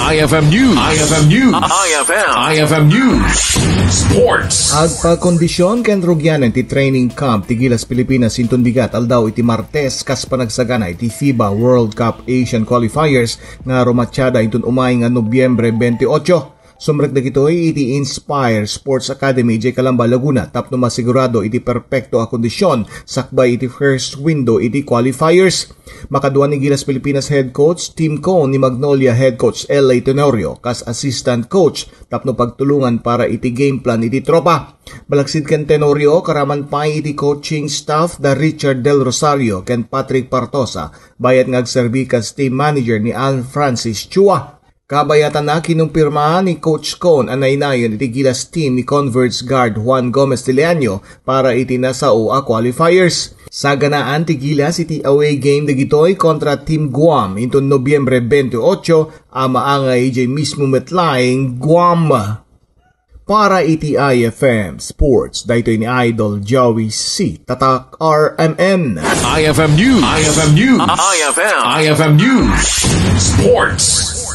IFM News. IFM News. IFM News. Sports. Agpakondisyon ken rugyanan ti training camp ti Gilas Pilipinas intun bigat aldaw iti Martes kas panagsagana iti FIBA World Cup Asian Qualifiers nga rumatsyada intun umay nga Nobyembre 28. Sumrek na gito'y iti Inspire Sports Academy iti Calamba, Laguna tapno masigurado iti perpekto a kondisyon sakbay iti first window iti qualifiers. Makaduan ni Gilas Pilipinas Head Coach Tim Cone ni Magnolia Head Coach L.A. Tenorio kas Assistant Coach tapno pagtulungan para iti game plan iti tropa. Balaksid ken Tenorio karaman pa iti coaching staff da Richard Del Rosario ken Patrick Partosa bayat ngagserbi kas team manager ni Al Francis Chua. Kabayatan na kinumpirma ni Coach Cone ang nainayon iti Gilas team ni Converge guard Juan Gomez Tiliano para iti nasao a qualifiers. Sa ganaan ti Gilas iti away game dagitoy kontra Team Guam into Nobyembre 28 amaangay iti mismo metlaing Guam. Para iti IFM Sports, dahito ni Idol Joey C. Tatak RMN. IFM News. IFM News. IFM News. Sports.